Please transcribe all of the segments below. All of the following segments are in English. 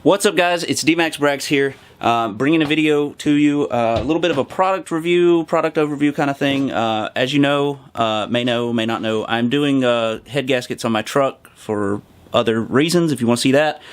What's up, guys? It's DMaxStore here, bringing a video to you, a little bit of a product review, product overview kind of thing. As you know, may not know, I'm doing head gaskets on my truck for other reasons. If you want to see that,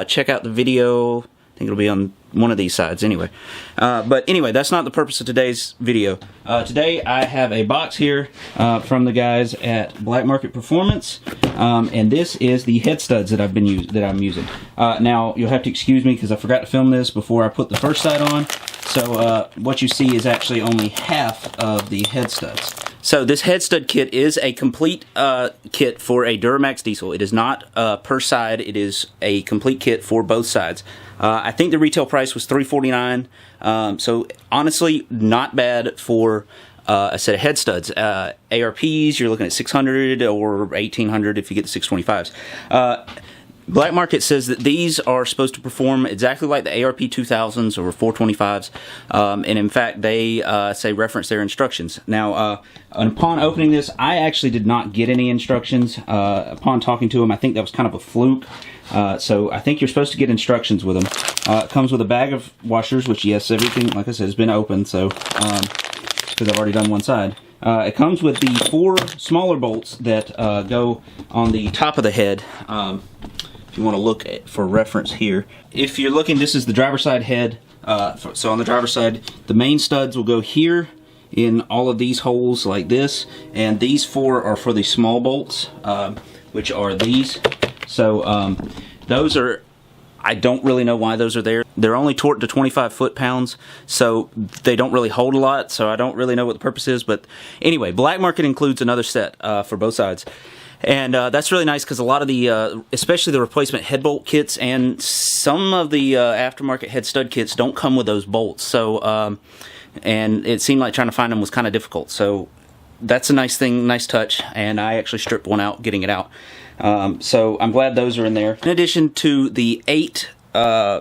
check out the video. I think it'll be on one of these sides anyway. But anyway, that's not the purpose of today's video. Today I have a box here from the guys at Black Market Performance, and this is the head studs that I'm using. Now you'll have to excuse me because I forgot to film this before I put the first side on. So what you see is actually only half of the head studs. So this head stud kit is a complete kit for a Duramax diesel. It is not per side. It is a complete kit for both sides. I think the retail price was $349. So honestly, not bad for a set of head studs. ARPs, you're looking at $600 or $1,800 if you get the 625s. Black Market says that these are supposed to perform exactly like the ARP 2000s or 425s, and in fact they say reference their instructions. Now upon opening this, I actually did not get any instructions. Upon talking to them, I think that was kind of a fluke. So I think you're supposed to get instructions with them. It comes with a bag of washers, which yes, everything, like I said, has been opened, so because I've already done one side. It comes with the 4 smaller bolts that go on the top of the head. You want to look at for reference here. If you're looking, this is the driver's side head. So on the driver's side, the main studs will go here in all of these holes like this, and these 4 are for the small bolts, which are these. So those are, I don't really know why those are there. They're only torqued to 25 foot-pounds, so they don't really hold a lot, so I don't really know what the purpose is. But anyway, Black Market includes another set for both sides. And that's really nice because a lot of the, especially the replacement head bolt kits and some of the aftermarket head stud kits don't come with those bolts. So, and it seemed like trying to find them was kind of difficult. So that's a nice thing, nice touch, and I actually stripped one out getting it out. So I'm glad those are in there. In addition to the 8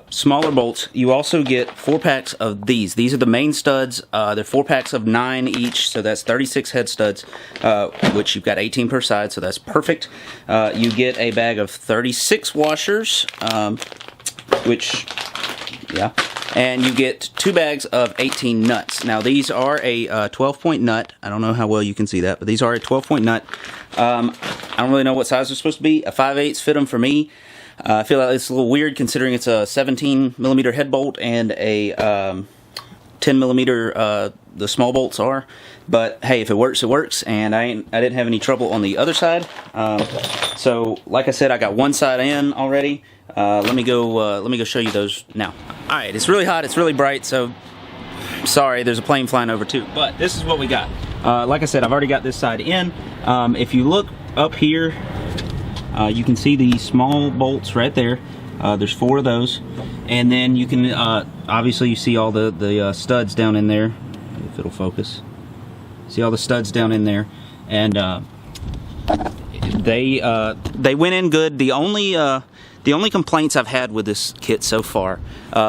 smaller bolts, you also get 4 packs of these. These are the main studs. They're 4 packs of 9 each, so that's 36 head studs, which you've got 18 per side, so that's perfect. You get a bag of 36 washers, which, yeah, and you get 2 bags of 18 nuts. Now these are a 12-point nut. I don't know how well you can see that, but these are a 12-point nut. I don't really know what size they're supposed to be. A 5/8 fit them for me. I feel like it's a little weird considering it's a 17mm head bolt and a 10mm the small bolts are. But hey, if it works, it works, and I didn't have any trouble on the other side. So like I said, I got one side in already. Let me go show you those now. All right, it's really hot, it's really bright, so sorry, there's a plane flying over too. But this is what we got. Like I said, I've already got this side in. If you look up here, you can see the small bolts right there. There's 4 of those, and then you can obviously you see all the studs down in there. If it'll focus, see all the studs down in there, and they went in good. The only complaints I've had with this kit so far,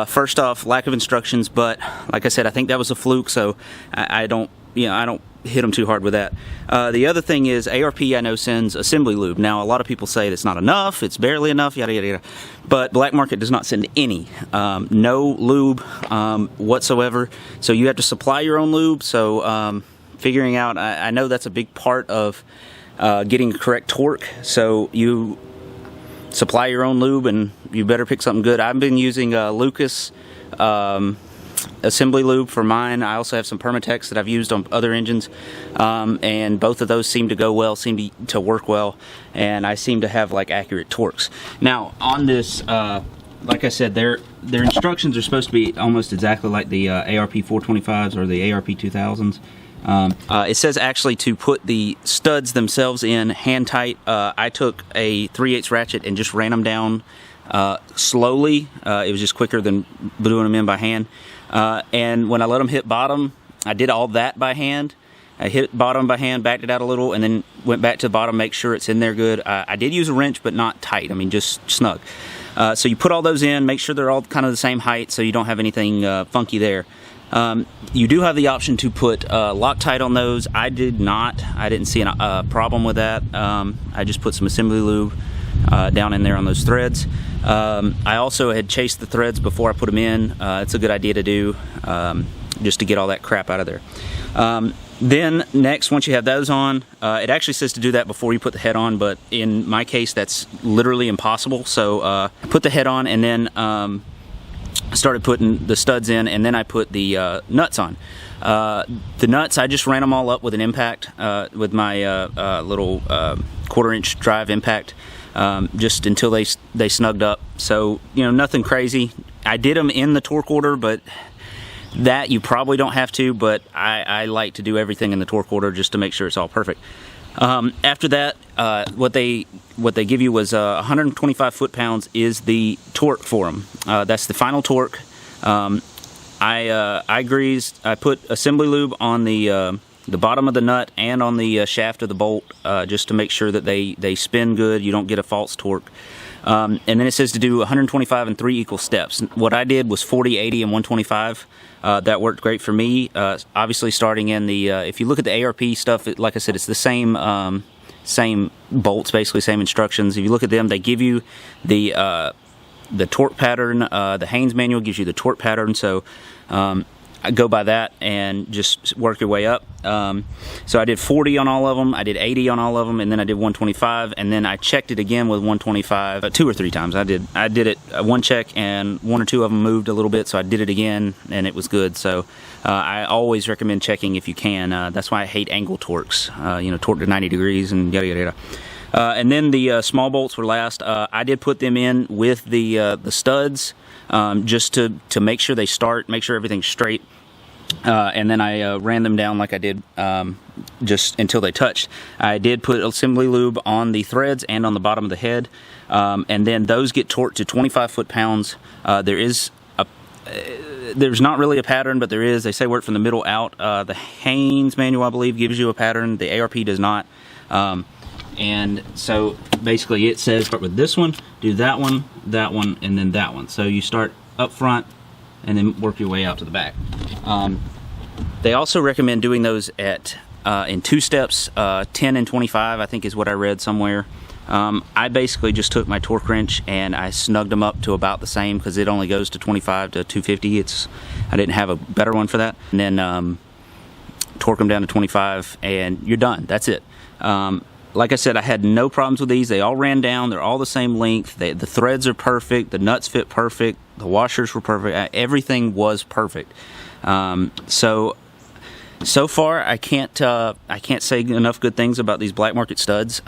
first off, lack of instructions. But like I said, I think that was a fluke, so I don't hit them too hard with that. The other thing is ARP, I know, sends assembly lube. Now a lot of people say it's not enough, it's barely enough, yada yada yada, but Black Market does not send any, no lube whatsoever, so you have to supply your own lube. So figuring out, I know that's a big part of getting correct torque, so you supply your own lube and you better pick something good. I've been using Lucas assembly lube for mine. I also have some Permatex that I've used on other engines, and both of those seem to go well, seem to work well, and I seem to have like accurate torques. Now on this, like I said, their instructions are supposed to be almost exactly like the ARP 425s or the ARP 2000s. It says actually to put the studs themselves in hand tight. I took a 3/8 ratchet and just ran them down slowly. It was just quicker than doing them in by hand. And when I let them hit bottom, I did all that by hand. I hit bottom by hand, backed it out a little, and then went back to the bottom, make sure it's in there good. I did use a wrench, but not tight. I mean, just snug. So you put all those in, make sure they're all kind of the same height so you don't have anything funky there. You do have the option to put Loctite on those. I did not. I didn't see a problem with that. I just put some assembly lube. down in there on those threads. I also had chased the threads before I put them in. It's a good idea to do, just to get all that crap out of there. Then next, once you have those on, it actually says to do that before you put the head on, but in my case that's literally impossible. So I put the head on, and then started putting the studs in, and then I put the nuts on. The nuts, I just ran them all up with an impact, with my little 1/4 inch drive impact, just until they snugged up. So, you know, nothing crazy. I did them in the torque order, but that you probably don't have to, but I like to do everything in the torque order just to make sure it's all perfect. After that, what they give you was 125 foot-pounds is the torque for them. That's the final torque. I greased. I put assembly lube on the bottom of the nut and on the shaft of the bolt, just to make sure that they spin good. You don't get a false torque. And then it says to do 125 in 3 equal steps. What I did was 40, 80, and 125. That worked great for me. Obviously, starting in the if you look at the ARP stuff, like I said, it's the same bolts, basically same instructions. If you look at them, they give you the torque pattern. The Haynes manual gives you the torque pattern. So I go by that and just work your way up. So I did 40 on all of them, I did 80 on all of them, and then I did 125, and then I checked it again with 125 2 or 3 times. I did it one check, and 1 or 2 of them moved a little bit, so I did it again, and it was good. So I always recommend checking if you can. That's why I hate angle torques. You know, torque to 90 degrees and yada yada yada. And then the small bolts were last. I did put them in with the studs, just to make sure they start, make sure everything's straight. And then I ran them down like I did, just until they touched. I did put assembly lube on the threads and on the bottom of the head, and then those get torqued to 25 foot-pounds. There's not really a pattern, but there is. They say work from the middle out. The Haynes manual, I believe, gives you a pattern. The ARP does not. And so basically it says start with this one, do that one, and then that one. So you start up front and then work your way out to the back. They also recommend doing those at in 2 steps, 10 and 25, I think is what I read somewhere. I basically just took my torque wrench and I snugged them up to about the same, because it only goes to 25 to 250. I didn't have a better one for that. And then torque them down to 25, and you're done. That's it. Like I said, I had no problems with these. They all ran down. They're all the same length. The threads are perfect. The nuts fit perfect. The washers were perfect. Everything was perfect. So far, I can't say enough good things about these black market studs.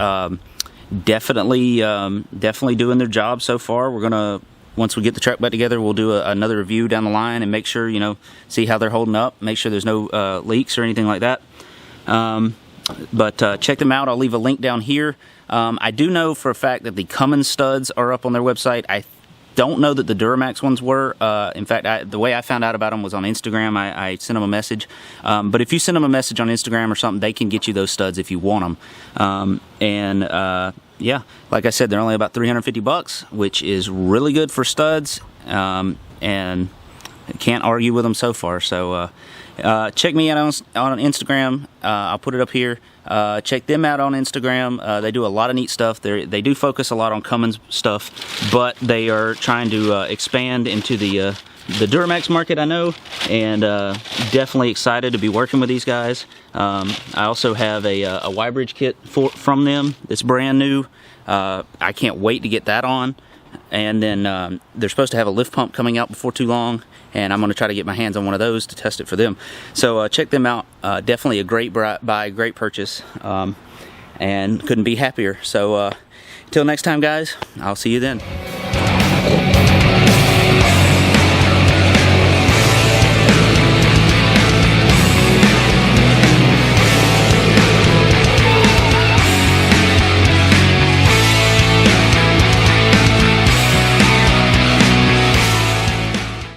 Definitely doing their job so far. We're gonna, once we get the truck back together, we'll do another review down the line and make sure, you know, see how they're holding up. Make sure there's no leaks or anything like that. But check them out. I'll leave a link down here. I do know for a fact that the Cummins studs are up on their website. I don't know that the Duramax ones were. In fact, the way I found out about them was on Instagram. I sent them a message. But if you send them a message on Instagram or something, they can get you those studs if you want them. Yeah, like I said, they're only about 350 bucks, which is really good for studs. And can't argue with them so far. So check me out on Instagram. I'll put it up here. Check them out on Instagram. They do a lot of neat stuff. They do focus a lot on Cummins stuff, but they are trying to expand into the Duramax market, I know, and definitely excited to be working with these guys. I also have a Y-bridge kit from them. It's brand new. I can't wait to get that on. And then they're supposed to have a lift pump coming out before too long, and I'm going to try to get my hands on one of those to test it for them. So check them out. Definitely a great buy, great purchase, and couldn't be happier. So until next time, guys, I'll see you then.